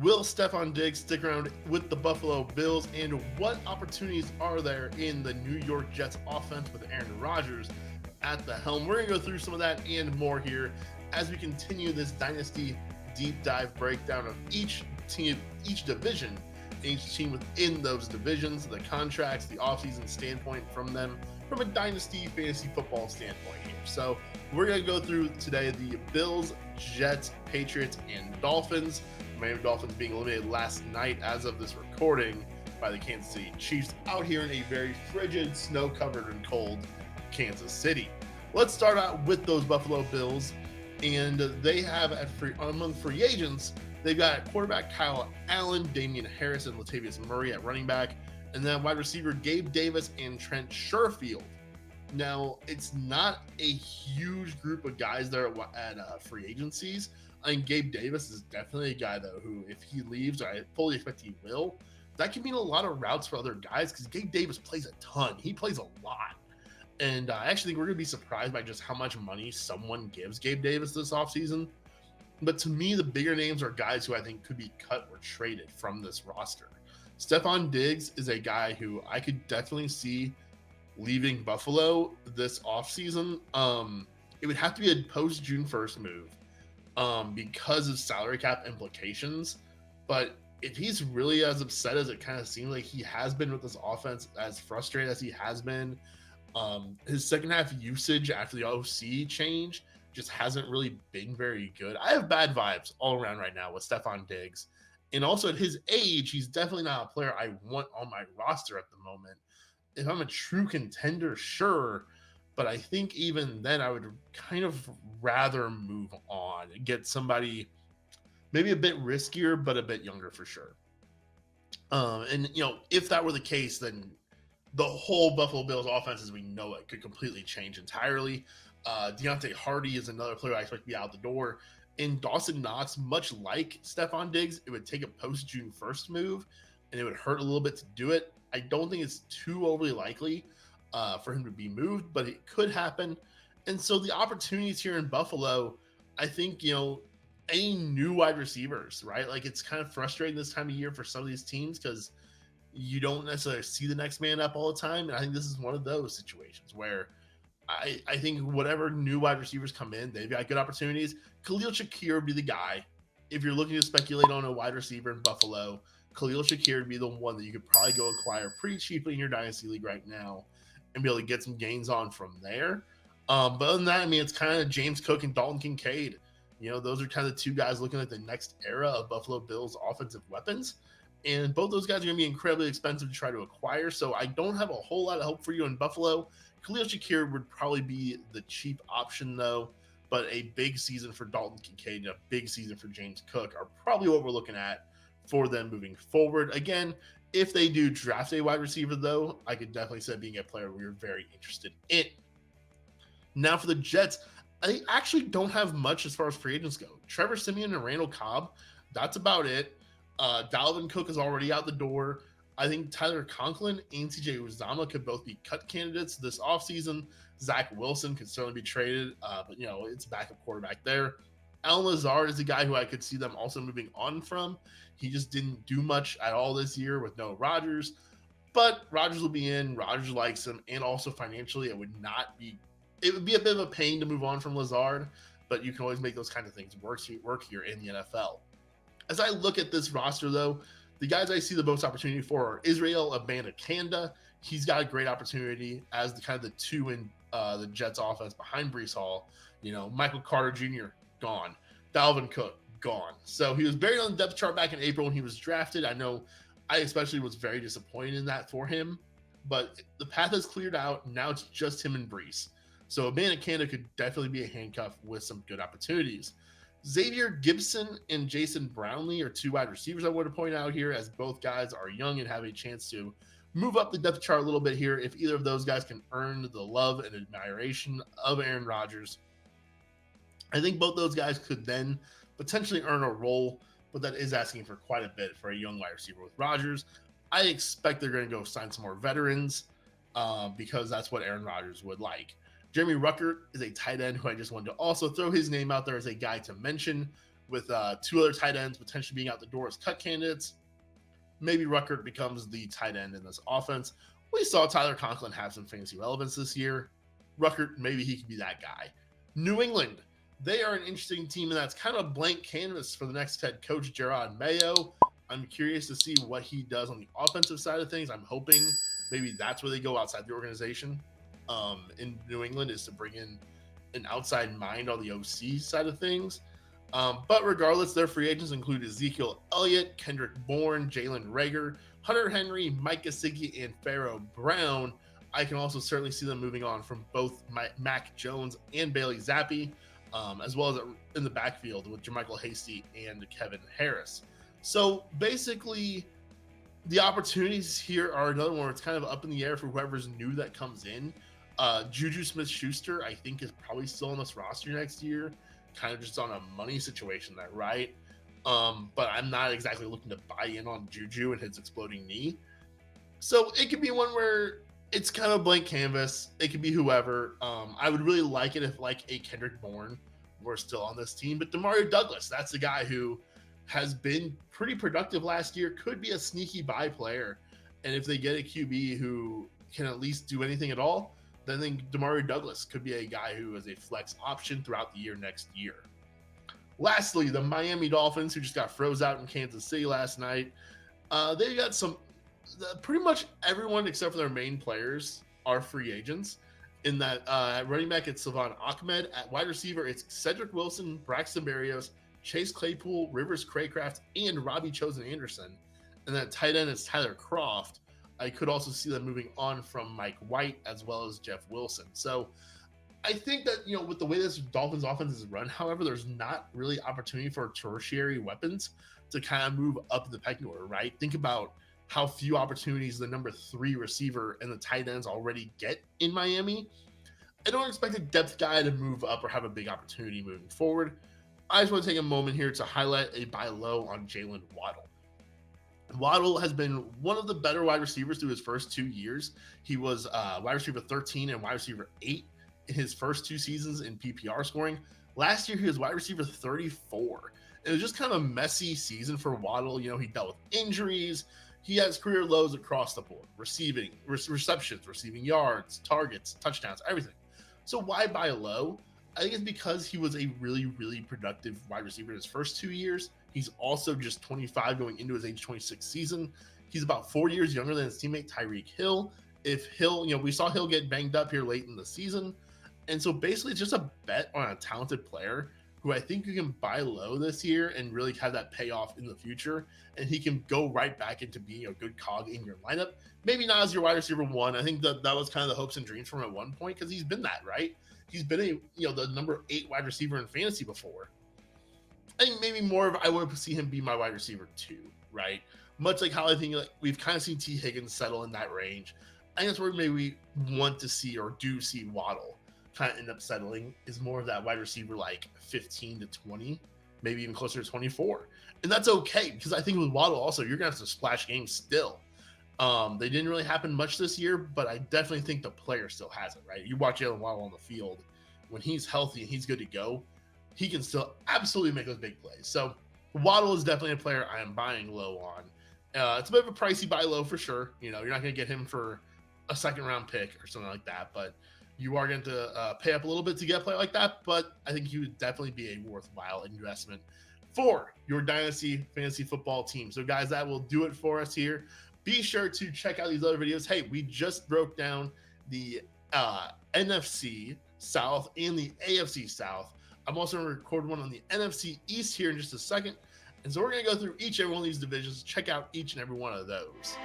Will Stefon Diggs stick around with the Buffalo Bills? And what opportunities are there in the New York Jets offense with Aaron Rodgers at the helm? We're going to go through some of that and more here as we continue this Dynasty deep dive breakdown of each team, each division, each team within those divisions, the contracts, the offseason standpoint from them, from a Dynasty fantasy football standpoint here. So we're going to go through today the Bills, Jets, Patriots, and Dolphins. Miami Dolphins being eliminated last night as of this recording by the Kansas City Chiefs out here in a very frigid, snow-covered and cold Kansas City. Let's start out with those Buffalo Bills, and they have among free agents, they've got quarterback Kyle Allen, Damian Harris, and Latavius Murray at running back, and then wide receiver Gabe Davis and Trent Sherfield. Now, it's not a huge group of guys there at free agencies. I mean, Gabe Davis is definitely a guy, though, who, if he leaves, I fully expect he will, that can mean a lot of routes for other guys because Gabe Davis plays a ton. He plays a lot. And I actually think we're going to be surprised by just how much money someone gives Gabe Davis this offseason. But to me, the bigger names are guys who I think could be cut or traded from this roster. Stefon Diggs is a guy who I could definitely see leaving Buffalo this offseason. It would have to be a post-June 1st move. Because of salary cap implications. But if he's really as upset as it kind of seems like he has been with this offense, as frustrated as he has been, his second half usage after the OC change just hasn't really been very good. I have bad vibes all around right now with Stefon Diggs. And also at his age, he's definitely not a player I want on my roster at the moment. If I'm a true contender, sure. But I think even then I would kind of rather move on and get somebody maybe a bit riskier, but a bit younger for sure. And, if that were the case, then the whole Buffalo Bills offense as we know it could completely change entirely. Deontay Hardy is another player I expect to be out the door. And Dawson Knox, much like Stefon Diggs, it would take a post-June 1st move, and it would hurt a little bit to do it. I don't think it's too overly likely for him to be moved, but it could happen. And so the opportunities here in Buffalo, I think, any new wide receivers, right? Like, it's kind of frustrating this time of year for some of these teams because you don't necessarily see the next man up all the time. And I think this is one of those situations where I think whatever new wide receivers come in, they've got good opportunities. Khalil Shakir would be the guy. If you're looking to speculate on a wide receiver in Buffalo, Khalil Shakir would be the one that you could probably go acquire pretty cheaply in your Dynasty League right now and be able to get some gains on from there. But other than that, I mean, it's kind of James Cook and Dalton Kincaid. Those are kind of the two guys looking at the next era of Buffalo Bills offensive weapons. And both those guys are going to be incredibly expensive to try to acquire. So I don't have a whole lot of hope for you in Buffalo. Khalil Shakir would probably be the cheap option, though. But a big season for Dalton Kincaid and a big season for James Cook are probably what we're looking at for them moving forward. Again, if they do draft a wide receiver, though, I could definitely say being a player we're very interested in. Now for the Jets, I actually don't have much as far as free agents go. Trevor Siemian and Randall Cobb, that's about it. Dalvin Cook is already out the door. I think Tyler Conklin and CJ Uzomah could both be cut candidates this offseason. Zach Wilson could certainly be traded, but it's backup quarterback there. Allen Lazard is a guy who I could see them also moving on from. He just didn't do much at all this year with no Rodgers, but Rodgers will be in. Rodgers likes him, and also financially, it would be a bit of a pain to move on from Lazard, but you can always make those kind of things work here in the NFL. As I look at this roster, though, the guys I see the most opportunity for are Israel Abanikanda. He's got a great opportunity as the kind of the two in the Jets offense behind Breece Hall. Michael Carter Jr., gone. Dalvin Cook, gone. So he was buried on the depth chart back in April when he was drafted. I know I especially was very disappointed in that for him, but the path has cleared out. Now it's just him and Breece. So Abanikanda could definitely be a handcuff with some good opportunities. Xavier Gibson and Jason Brownlee are two wide receivers I want to point out here, as both guys are young and have a chance to move up the depth chart a little bit here if either of those guys can earn the love and admiration of Aaron Rodgers. I think both those guys could then potentially earn a role, but that is asking for quite a bit for a young wide receiver with Rodgers. I expect they're going to go sign some more veterans because that's what Aaron Rodgers would like. Jeremy Ruckert is a tight end who I just wanted to also throw his name out there as a guy to mention. with 2 other tight ends potentially being out the door as cut candidates. Maybe Ruckert becomes the tight end in this offense. We saw Tyler Conklin have some fantasy relevance this year. Ruckert, maybe he could be that guy. New England, they are an interesting team, and that's kind of a blank canvas for the next head coach, Gerard Mayo. I'm curious to see what he does on the offensive side of things. I'm hoping maybe that's where they go outside the organization in New England, is to bring in an outside mind on the OC side of things. But regardless, their free agents include Ezekiel Elliott, Kendrick Bourne, Jalen Reagor, Hunter Henry, Mike Gesicki, and Pharaoh Brown. I can also certainly see them moving on from both Mac Jones and Bailey Zappi, as well as in the backfield with Jermichael Hasty and Kevin Harris. So basically, the opportunities here are another one where it's kind of up in the air for whoever's new that comes in. Juju Smith-Schuster, I think, is probably still on this roster next year, kind of just on a money situation there, right? But I'm not exactly looking to buy in on Juju and his exploding knee. So it could be one where it's kind of blank canvas. It could be whoever. I would really like it if like a Kendrick Bourne were still on this team. But Demario Douglas, that's the guy who has been pretty productive last year, could be a sneaky buy player. And if they get a QB who can at least do anything at all, then I think Demario Douglas could be a guy who is a flex option throughout the year next year. Lastly, the Miami Dolphins, who just got froze out in Kansas City last night. They got pretty much everyone except for their main players are free agents. In that, at running back, it's Stefon Ahmed. At wide receiver, it's Cedric Wilson, Braxton Berrios, Chase Claypool, Rivers Craycraft, and Robbie Chosen-Anderson. And then at tight end, it's Tyler Kroft. I could also see them moving on from Mike White as well as Jeff Wilson. So I think that, with the way this Dolphins offense is run, however, there's not really opportunity for tertiary weapons to kind of move up the pecking order, right? Think about how few opportunities the number 3 receiver and the tight ends already get in Miami. I don't expect a depth guy to move up or have a big opportunity moving forward. I just want to take a moment here to highlight a buy low on Jalen Waddle. Waddle has been one of the better wide receivers through his first 2 years. He was wide receiver 13 and wide receiver 8 in his first 2 seasons in PPR scoring. Last year, he was wide receiver 34. It was just kind of a messy season for Waddle. He dealt with injuries. He has career lows across the board, receiving, receptions, receiving yards, targets, touchdowns, everything. So why buy low? I think it's because he was a really, really productive wide receiver in his first 2 years. He's also just 25 going into his age 26 season. He's about 4 years younger than his teammate Tyreek Hill. If Hill, we saw Hill get banged up here late in the season. And so basically it's just a bet on a talented player who I think you can buy low this year and really have that payoff in the future. And he can go right back into being a good cog in your lineup. Maybe not as your wide receiver 1. I think that was kind of the hopes and dreams from him at one point, because he's been that, right? He's been the number 8 wide receiver in fantasy before. I think maybe more of I want to see him be my wide receiver 2, right? Much like how I think we've kind of seen T. Higgins settle in that range. I think that's where maybe we want to see or do see Waddle kind of end up settling, is more of that wide receiver like 15 to 20, maybe even closer to 24. And that's okay, because I think with Waddle also, you're going to have to splash games still. They didn't really happen much this year, but I definitely think the player still has it, right? You watch Jalen Waddle on the field, when he's healthy and he's good to go, he can still absolutely make those big plays. So Waddle is definitely a player I am buying low on. It's a bit of a pricey buy low for sure. You're not going to get him for a second round pick or something like that, but you are going to pay up a little bit to get a player like that. But I think he would definitely be a worthwhile investment for your Dynasty fantasy football team. So guys, that will do it for us here. Be sure to check out these other videos. Hey, we just broke down the NFC South and the AFC South. I'm also going to record one on the NFC East here in just a second. And so we're going to go through each and every one of these divisions, check out each and every one of those.